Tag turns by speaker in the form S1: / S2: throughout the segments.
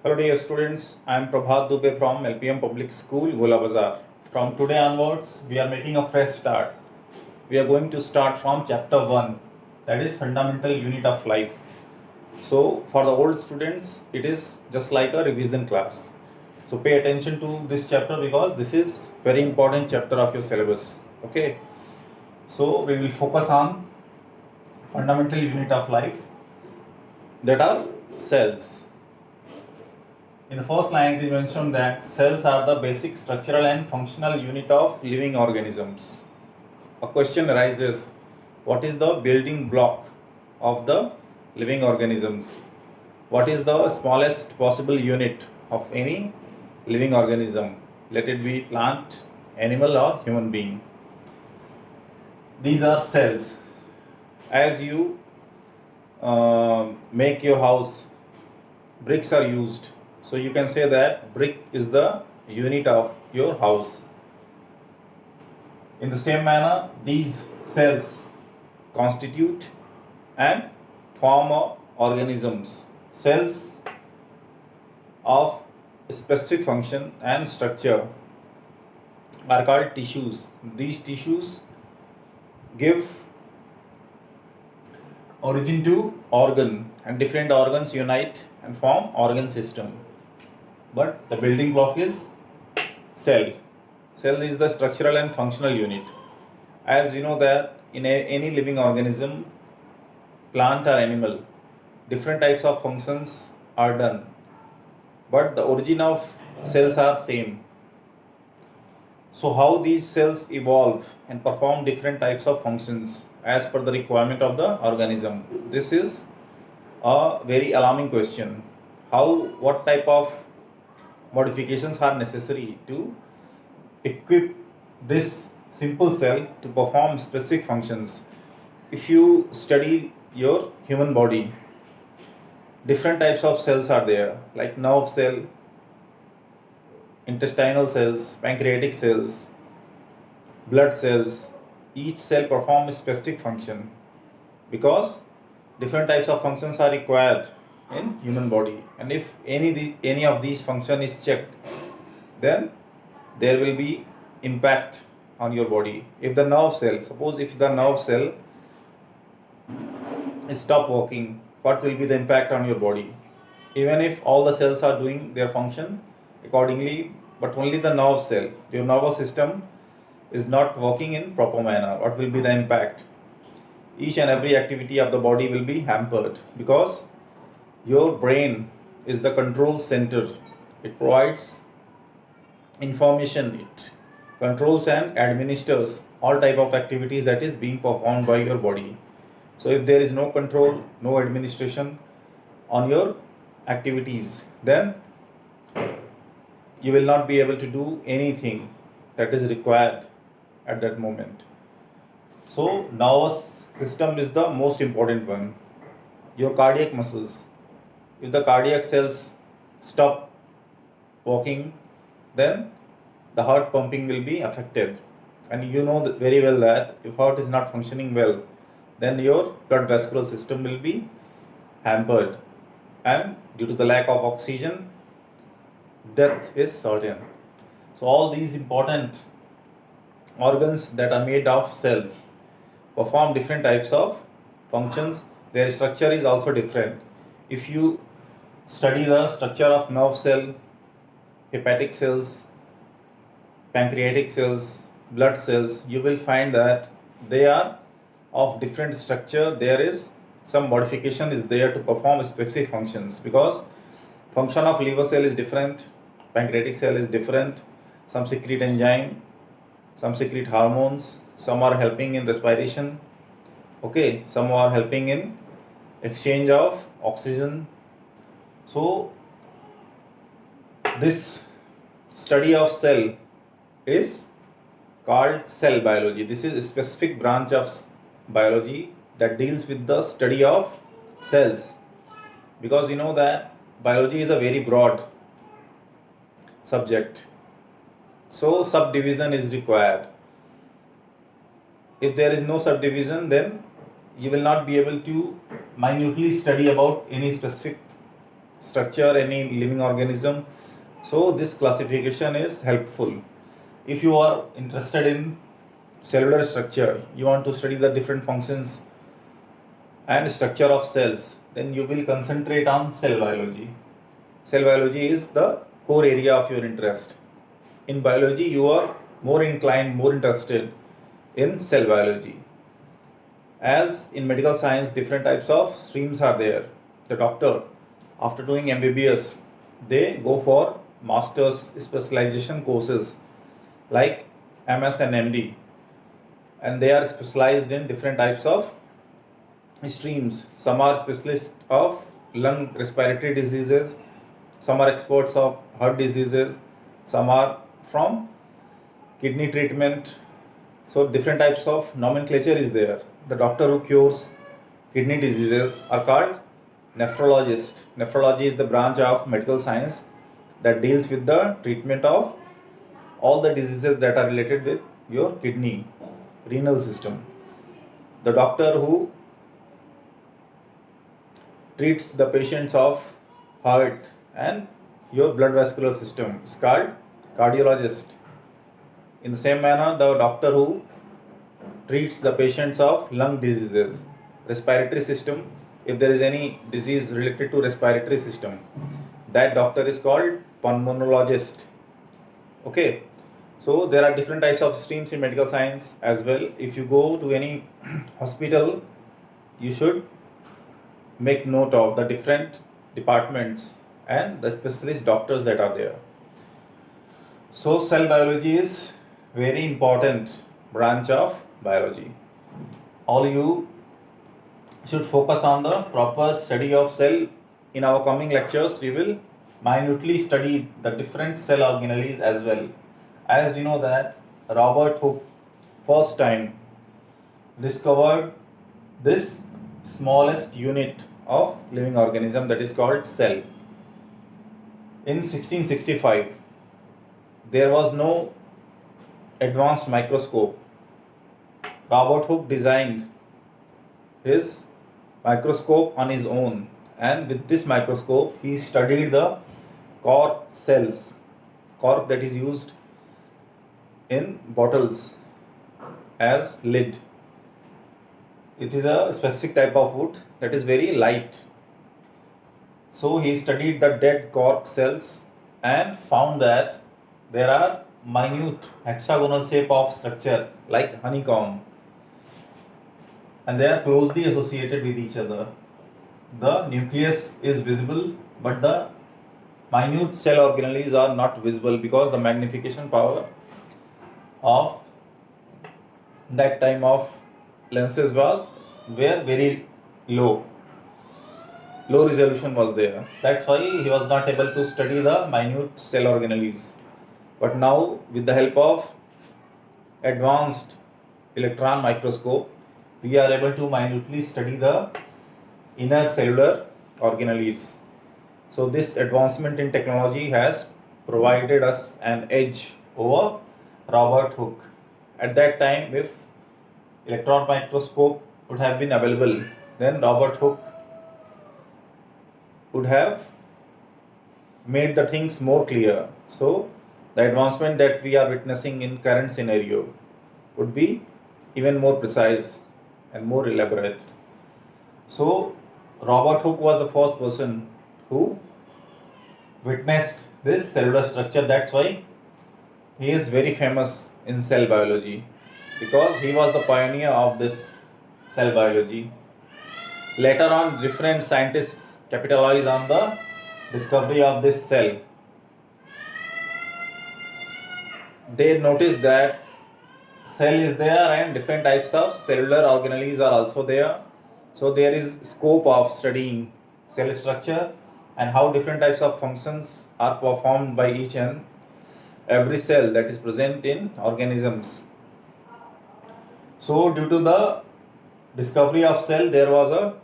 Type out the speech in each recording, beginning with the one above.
S1: Hello dear students, I am Prabhat Dubey from LPM Public School, Gola Bazar. From today onwards, we are making a fresh start. We are going to start from chapter 1, that is fundamental unit of life. So for the old students, it is just like a revision class. So pay attention to this chapter because this is very important chapter of your syllabus. Okay. So we will focus on fundamental unit of life, that are cells. In the first line, it is mentioned that cells are the basic structural and functional unit of living organisms. A question arises, what is the building block of the living organisms? What is the smallest possible unit of any living organism? Let it be plant, animal or human being. These are cells. As you make your house, bricks are used. So you can say that brick is the unit of your house. In the same manner, these cells constitute and form organisms. Cells of specific function and structure are called tissues. These tissues give origin to organ, and different organs unite and form organ system. But the building block is cell. Cell is the structural and functional unit. As you know that in any living organism, plant or animal, different types of functions are done, but the origin of cells are same. So how these cells evolve and perform different types of functions as per the requirement of the organism, this is a very alarming question. What type of modifications are necessary to equip this simple cell to perform specific functions? If you study your human body, different types of cells are there, like nerve cell, intestinal cells, pancreatic cells, blood cells. Each cell performs a specific function because different types of functions are required in human body, and if any of these function is checked, then there will be impact on your body. If the nerve cell, suppose if the nerve cell stop working, what will be the impact on your body? Even if all the cells are doing their function accordingly, but only the nerve cell, your nervous system is not working in proper manner, what will be the impact? Each and every activity of the body will be hampered because your brain is the control center. It provides information, it controls and administers all type of activities that is being performed by your body. So if there is no control, no administration on your activities, then you will not be able to do anything that is required at that moment. So nervous system is the most important one. Your cardiac muscles, if the cardiac cells stop working, then the heart pumping will be affected. And you know that very well that if heart is not functioning well, then your blood vascular system will be hampered, and due to the lack of oxygen, death is certain. So all these important organs that are made of cells perform different types of functions. Their structure is also different. If you study the structure of nerve cell, hepatic cells, pancreatic cells, blood cells, you will find that they are of different structure. There is some modification is there to perform specific functions, because function of liver cell is different, pancreatic cell is different. Some secrete enzyme, some secrete hormones, some are helping in respiration, okay, some are helping in exchange of oxygen. So this study of cell is called cell biology. This is a specific branch of biology that deals with the study of cells, because you know that biology is a very broad subject, so subdivision is required. If there is no subdivision, then you will not be able to minutely study about any specific structure, any living organism. So this classification is helpful. If you are interested in cellular structure, you want to study the different functions and structure of cells, then you will concentrate on cell biology. Cell biology is the core area of your interest. In biology, you are more inclined, more interested in cell biology. As in medical science, different types of streams are there. The doctor, after doing MBBS, they go for master's specialization courses like MS and MD, and they are specialized in different types of streams. Some are specialists of lung respiratory diseases, some are experts of heart diseases, some are from kidney treatment. So different types of nomenclature is there. The doctor who cures kidney diseases are called nephrologist. Nephrology is the branch of medical science that deals with the treatment of all the diseases that are related with your kidney, renal system. The doctor who treats the patients of heart and your blood vascular system is called cardiologist. In the same manner, the doctor who treats the patients of lung diseases, respiratory system, if there is any disease related to respiratory system, that doctor is called pulmonologist. Okay, so there are different types of streams in medical science as well. If you go to any hospital, you should make note of the different departments and the specialist doctors that are there. So cell biology is very important branch of biology. All you should focus on the proper study of cell. In our coming lectures, we will minutely study the different cell organelles as well. As we know that Robert Hooke first time discovered this smallest unit of living organism, that is called cell. In 1665, there was no advanced microscope. Robert Hooke designed his microscope on his own, and with this microscope he studied the cork cells, cork that is used in bottles as lid. It is a specific type of wood that is very light. So he studied the dead cork cells and found that there are minute hexagonal shape of structure like honeycomb, and they are closely associated with each other. The nucleus is visible, but the minute cell organelles are not visible because the magnification power of that time of lenses were very low. Low resolution was there. That's why he was not able to study the minute cell organelles. But now, with the help of advanced electron microscope, we are able to minutely study the inner cellular organelles. So this advancement in technology has provided us an edge over Robert Hooke. At that time, if electron microscope would have been available, then Robert Hooke would have made the things more clear. So the advancement that we are witnessing in current scenario would be even more precise and more elaborate. So Robert Hooke was the first person who witnessed this cellular structure. That's why he is very famous in cell biology, because he was the pioneer of this cell biology. Later on, different scientists capitalize on the discovery of this cell. They noticed that cell is there and different types of cellular organelles are also there. So there is scope of studying cell structure and how different types of functions are performed by each and every cell that is present in organisms. So due to the discovery of cell, there was a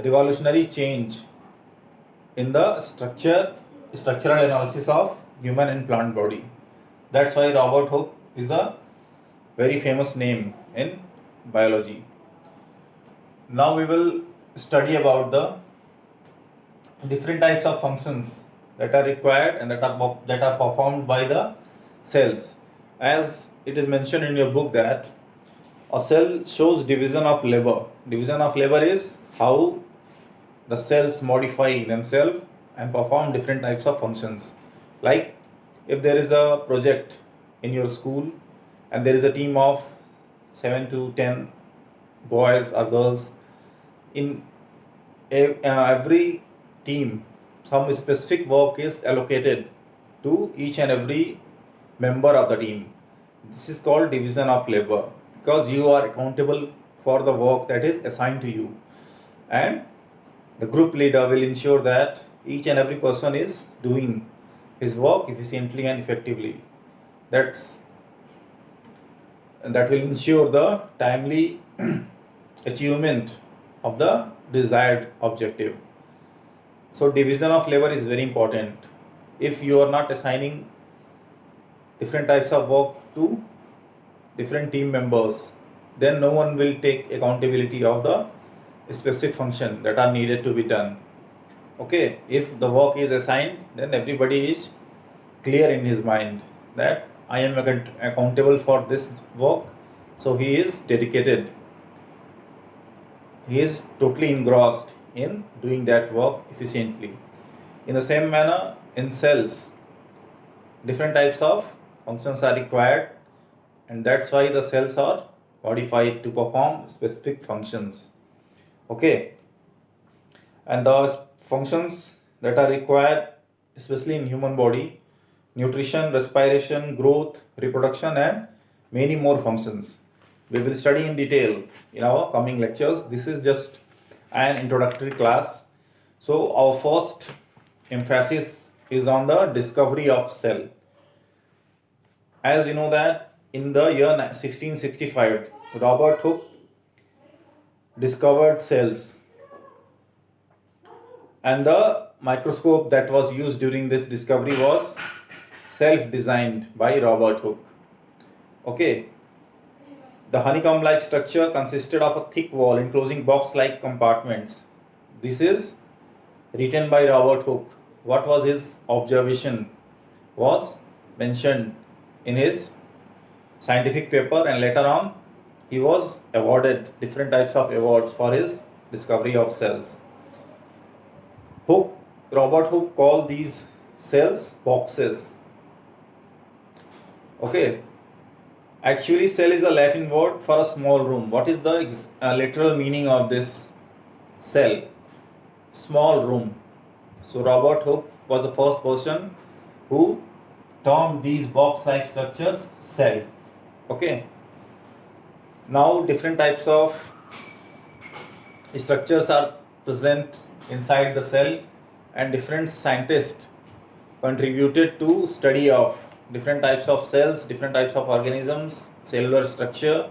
S1: revolutionary change in the structural analysis of human and plant body. That's why Robert Hooke is a very famous name in biology. Now we will study about the different types of functions that are required and that are performed by the cells. As it is mentioned in your book that a cell shows division of labor. Division of labor is how the cells modify themselves and perform different types of functions. Like if there is a project in your school and there is a team of 7 to 10 boys or girls, in every team some specific work is allocated to each and every member of the team. This is called division of labor because you are accountable for the work that is assigned to you, and the group leader will ensure that each and every person is doing his work efficiently and effectively. That's that will ensure the timely achievement of the desired objective. So division of labor is very important. If you are not assigning different types of work to different team members, then no one will take accountability of the specific function that are needed to be done. Okay, if the work is assigned, then everybody is clear in his mind that I am accountable for this work, so he is dedicated. He is totally engrossed in doing that work efficiently. In the same manner, in cells, different types of functions are required, and that's why the cells are modified to perform specific functions. Okay, and the functions that are required, especially in human body: nutrition, respiration, growth, reproduction, and many more functions. We will study in detail in our coming lectures. This is just an introductory class. So our first emphasis is on the discovery of cell. As you know that in the year 1665, Robert Hooke discovered cells, and the microscope that was used during this discovery was self-designed by Robert Hooke. Okay, the honeycomb-like structure consisted of a thick wall enclosing box-like compartments. This is written by Robert Hooke. What was his observation was mentioned in his scientific paper, and later on he was awarded different types of awards for his discovery of cells. Robert Hooke called these cells boxes. Okay, actually cell is a Latin word for a small room. What is the literal meaning of this cell? Small room. So Robert Hooke was the first person who termed these box-like structures cell. Okay, now different types of structures are present inside the cell, and different scientists contributed to study of different types of cells, different types of organisms, cellular structure.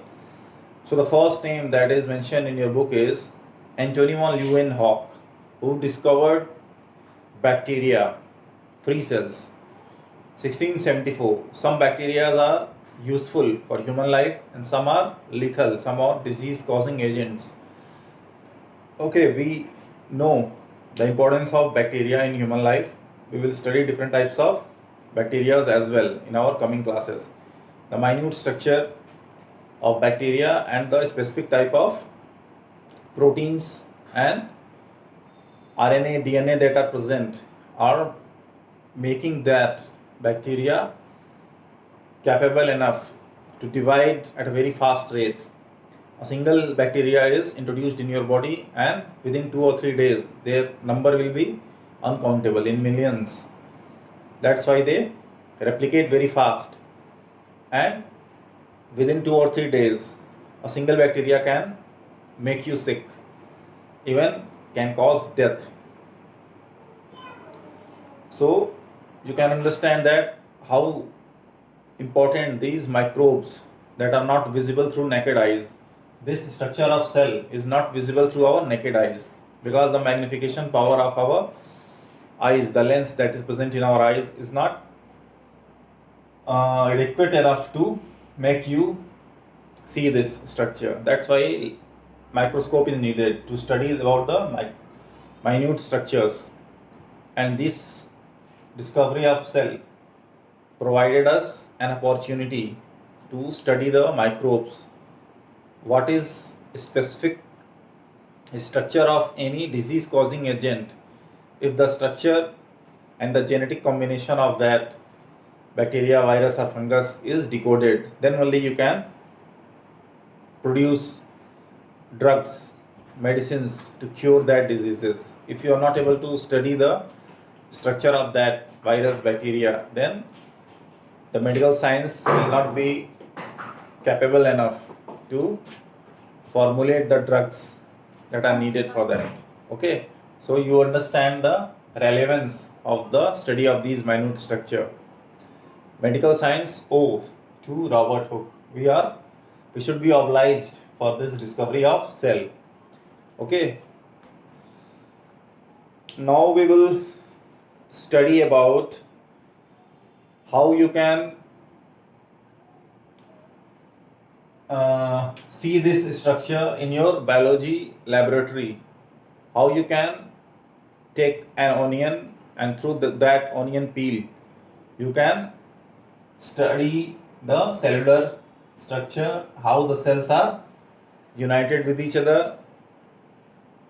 S1: So the first name that is mentioned in your book is Antoine Leeuwenhoek, who discovered bacteria, free cells, 1674. Some bacteria are useful for human life and some are lethal, some are disease causing agents. Okay, we know the importance of bacteria in human life. We will study different types of bacteria as well in our coming classes. The minute structure of bacteria and the specific type of proteins and RNA, DNA that are present are making that bacteria capable enough to divide at a very fast rate. A single bacteria is introduced in your body, and within 2 or 3 days their number will be uncountable in millions. That's why they replicate very fast, and within 2 or 3 days a single bacteria can make you sick, even can cause death. So you can understand that how important these microbes that are not visible through naked eyes. This structure of cell is not visible through our naked eyes because the magnification power of our eyes, the lens that is present in our eyes, is not adequate enough to make you see this structure. That's why microscope is needed to study about the minute structures. And this discovery of cell provided us an opportunity to study the microbes. What is specific structure of any disease causing agent? If the structure and the genetic combination of that bacteria, virus or fungus is decoded, then only you can produce drugs, medicines to cure that diseases. If you are not able to study the structure of that virus, bacteria, then the medical science will not be capable enough to formulate the drugs that are needed for that. Okay, so you understand the relevance of the study of these minute structure. Medical science owes to Robert Hooke. We should be obliged for this discovery of cell. Okay, now we will study about how you can see this structure in your biology laboratory. How you can take an onion and through that onion peel you can study the cellular structure, how the cells are united with each other.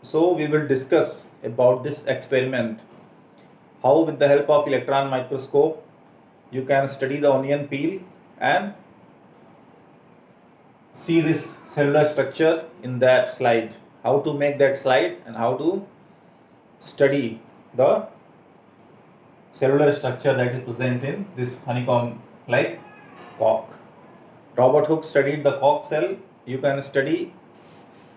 S1: So we will discuss about this experiment, how with the help of electron microscope you can study the onion peel and see this cellular structure in that slide, how to make that slide and how to study the cellular structure that is present in this honeycomb like cork. Robert Hooke studied the cork cell, you can study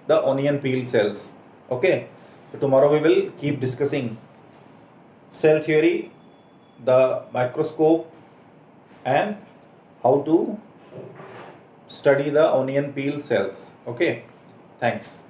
S1: the onion peel cells. Okay, so tomorrow we will keep discussing cell theory, the microscope and how to study the onion peel cells. Okay, thanks.